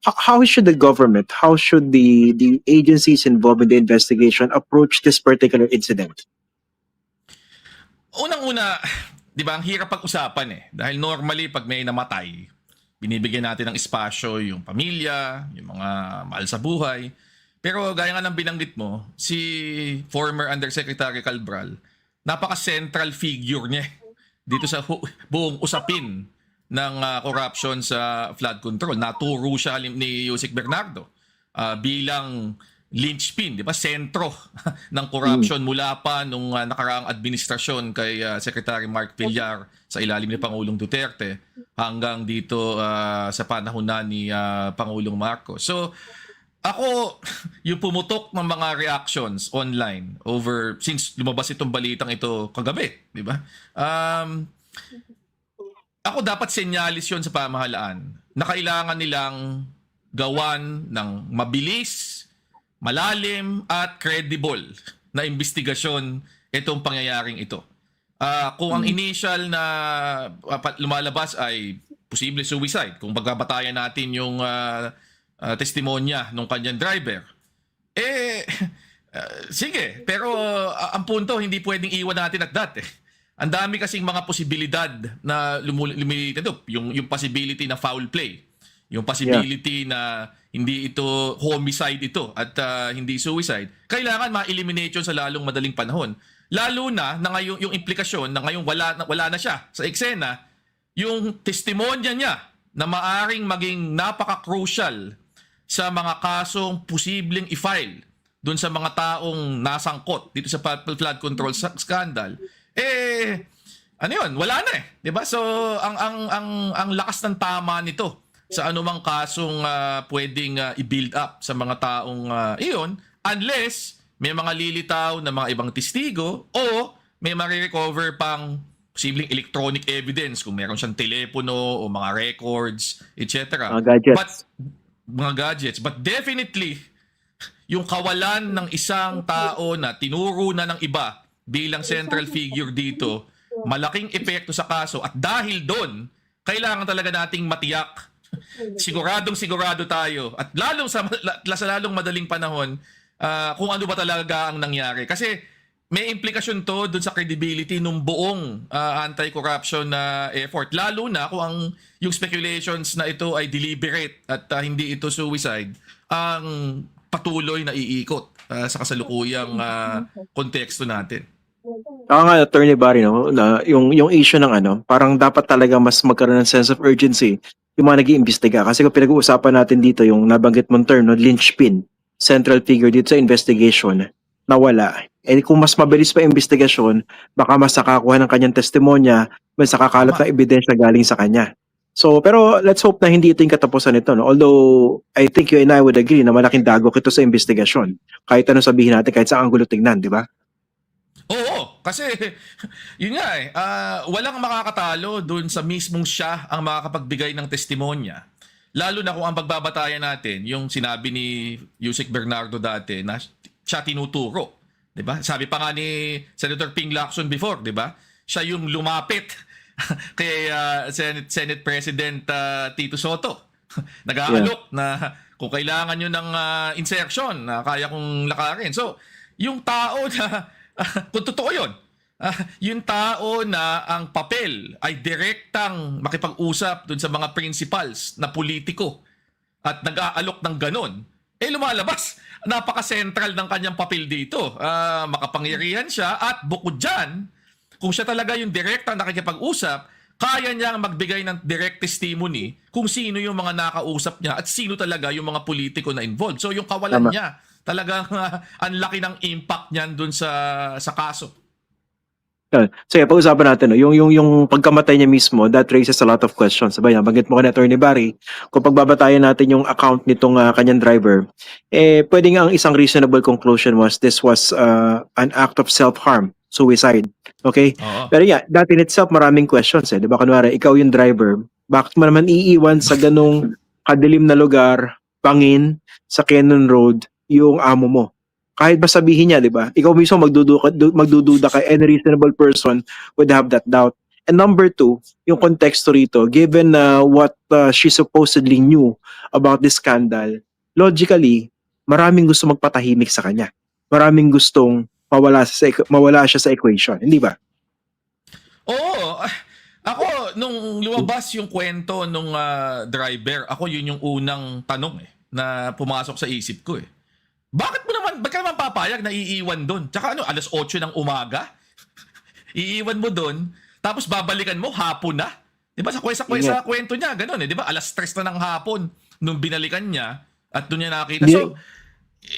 how should the government, how should the agencies involved in the investigation approach this particular incident? Unang-una, di ba, ang hirap pag-usapan eh. Dahil normally, pag may namatay, binibigyan natin ng espasyo yung pamilya, yung mga mahal sa buhay. Pero gaya nga ng binanggit mo, si former Undersecretary Calbral, napaka-central figure niya dito sa buong usapin ng corruption sa flood control. Naturo siya ni Yusek Bernardo bilang linchpin, di ba? Sentro ng corruption mula pa nung nakaraang administrasyon kay Secretary Mark Villar sa ilalim ni Pangulong Duterte hanggang dito sa panahon na ni Pangulong Marcos. So, ako, yung pumutok ng mga reactions online over, since lumabas itong balitang ito kagabi, di ba? Ako dapat senyalis yon sa pamahalaan na kailangan nilang gawan ng mabilis, malalim at credible na investigasyon itong pangyayaring ito. Kung ang initial na lumalabas ay posible suicide, kung pagbabatayan natin yung testimonya ng kanyang driver, sige, pero ang punto, hindi pwedeng iwan natin at that eh. Ang dami kasing mga posibilidad na yung possibility na foul play, yung possibility na hindi ito homicide ito at hindi suicide. Kailangan ma-eliminate yun sa lalong madaling panahon. Lalo na ngayon yung implikasyon na ngayon wala na siya sa eksena, yung testimonya niya na maaring maging napaka-crucial sa mga kasong posibleng i-file doon sa mga taong nasangkot dito sa flood control scandal. Ano yun? Wala na eh. 'Di ba? So ang lakas ng tama nito sa anumang kasong pwedeng i-build up sa mga taong iyon, unless may mga lilitaw na mga ibang testigo o may marirecover pang posibleng electronic evidence kung meron siyang telepono o mga records, etc. Mga gadgets. But definitely, yung kawalan ng isang tao na tinuro na ng iba bilang central figure dito, malaking epekto sa kaso. At dahil doon, kailangan talaga nating matiyak. Sigurado tayo. At lalong sa lalong madaling panahon, kung ano ba talaga ang nangyari. Kasi may implikasyon to doon sa credibility ng buong anti-corruption effort. Lalo na kung yung speculations na ito ay deliberate at hindi ito suicide, ang patuloy na iikot sa kasalukuyang konteksto natin. Nga, Attorney Barry, no, na yung issue ng parang dapat talaga mas magkaroon ng sense of urgency yung mga nag-iimbestiga. Kasi kung pinag-uusapan natin dito yung nabanggit mong term, no, linchpin, central figure dito sa investigation, nawala. Kung mas mabilis pa investigasyon, baka mas nakakuha ng kanyang testimonya, mas nakakalat na ebidensya galing sa kanya. So, pero let's hope na hindi ito yung katapusan nito. No? Although, I think you and I would agree na malaking dagok ito sa investigasyon. Kahit ano sabihin natin, kahit sa anggulo tignan, di ba? Oo, kasi yun nga eh, walang makakatalo dun sa mismong siya ang makakapagbigay ng testimonya. Lalo na kung ang pagbabatayan natin, yung sinabi ni Yusek Bernardo dati na siya tinuturo. 'Di ba? Sabi pa nga ni Senator Ping Lacson before, 'di ba? Siya yung lumapit kay Senate President Tito Soto. Nag-aalok na kung kailangan nyo ng insertion na kaya kong lakarin. So, yung tao na kung totoo yun, yung tao na ang papel ay direktang makipag-usap dun sa mga principals na politiko at nag-aalok ng ganon, lumalabas. Napaka-central ng kanyang papel dito. Makapangyarihan siya at bukod dyan, kung siya talaga yung direktang nakikipag-usap, kaya niyang magbigay ng direct testimony kung sino yung mga nakausap niya at sino talaga yung mga politiko na involved. So yung kawalan niya, talagang ang laki ng impact niyan dun sa kaso. So pag-usapan natin, no? yung pagkamatay niya mismo, that raises a lot of questions. Sabay, banggit mo ka na, Attorney Barry, kung pagbabatayan natin yung account nitong kanyang driver, pwede nga ang isang reasonable conclusion was this was an act of self-harm, suicide. Okay? Pero yeah, that in itself, maraming questions. Di ba? Kunwari, ikaw yung driver, bakit mo naman iiwan sa ganong kadilim na lugar, bangin, sa Cannon Road, yung amo mo? Kahit ba sabihin niya, di ba? Ikaw mismo magdududa ka, any reasonable person would have that doubt. And number two, yung konteksto rito, given what she supposedly knew about this scandal, logically, maraming gusto magpatahimik sa kanya. Maraming gustong mawala siya sa equation, hindi ba? Oo. Ako, nung lumabas yung kwento nung driver, ako yun yung unang tanong na pumasok sa isip ko Bakit ka naman papayag na iiwan doon? Tsaka alas 8 ng umaga? Iiwan mo doon, tapos babalikan mo, hapon na. Di ba sa kwento niya, ganun Di ba? Alas 3 na ng hapon nung binalikan niya at doon niya nakita.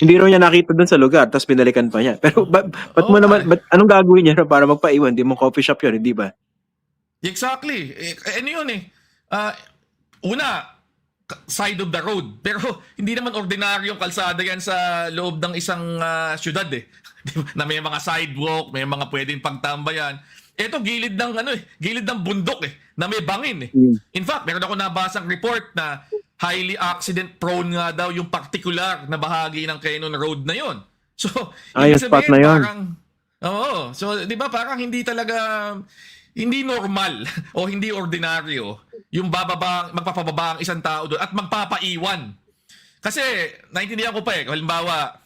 Hindi raw niya nakita doon sa lugar, tapos binalikan pa niya. Pero ba't mo naman, anong gagawin niya para magpaiwan? Di mo coffee shop yun, hindi ba? Exactly. Ano yun una, side of the road. Pero hindi naman ordinaryong kalsada yan sa loob ng isang syudad Diba? Na may mga sidewalk, may mga pwedeng pagtambayan. Ito gilid ng gilid ng bundok na may bangin In fact, meron ako nabasang report na highly accident prone nga daw yung particular na bahagi ng Cannon Road na yon. So, yung spot na yun. Parang so 'di ba parang hindi normal o hindi ordinaryo yung magpapababa ang isang tao doon at magpapaiwan. Kasi naintindihan ko pa halimbawa,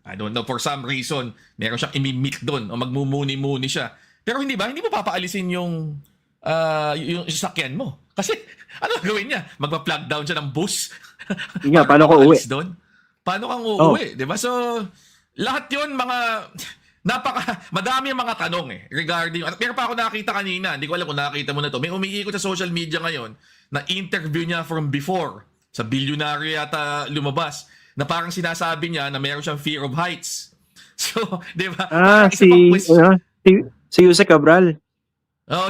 I don't know, for some reason, meron siyang imimit doon o magmumuni-muni siya. Pero hindi mo papaalisin yung sasakyan mo. Kasi ano gawin niya? Magpa-plug down siya ng bus? Paano ko uwi? Doon? Paano kang uuwi? Diba? So, lahat yun madami ang mga tanong regarding, at meron pa ako nakita kanina, hindi ko alam kung nakita mo na to, may umiikot sa social media ngayon na interview niya from before, sa bilyonaryo yata lumabas, na parang sinasabi niya na meron siyang fear of heights. So, di ba? Si Jose Cabral.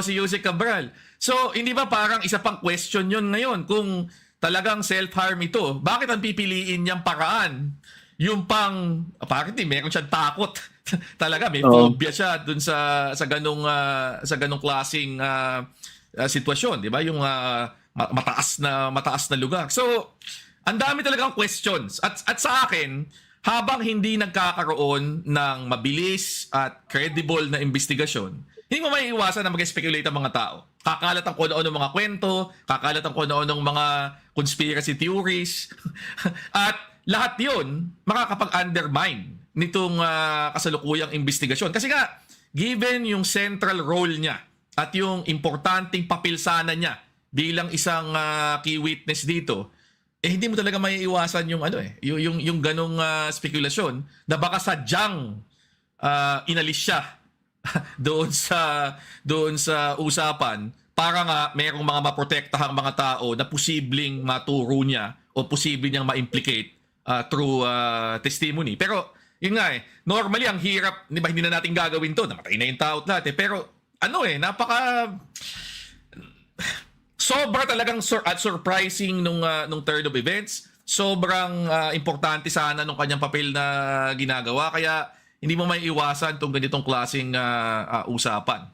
Si Jose Cabral. So, hindi ba parang isa pang question yun ngayon kung talagang self-harm ito? Bakit ang pipiliin niyang paraan? Yung bakit meron siyang takot. Talaga, may phobia siya dun sa ganong klaseng sitwasyon, di ba? Yung mataas na lugar. So, ang dami talagang questions. At sa akin, habang hindi nagkakaroon ng mabilis at credible na investigasyon, hindi mo maiiwasan na mag-speculate ang mga tao. Kakalat ang kung ano mga kwento, kakalat ang kung ano mga conspiracy theories. At lahat yun makakapag-undermine nitong kasalukuyang investigasyon. Kasi nga, given yung central role niya at yung importanteng papel sana niya bilang isang key witness dito, hindi mo talaga maiiwasan yung yung ganong spekulasyon na baka sadyang inalis siya doon sa usapan para nga merong mga maprotektahang mga tao na posibleng maturo niya o posibleng niyang ma-implicate through testimony. Pero yun nga normally ang hirap, di ba, hindi na natin gagawin to, namatay na yung tao lahat pero sobra talagang surprising nung turn of events. Sobrang importante sana nung kanyang papel na ginagawa. Kaya hindi mo may iwasan tong ganitong klaseng usapan.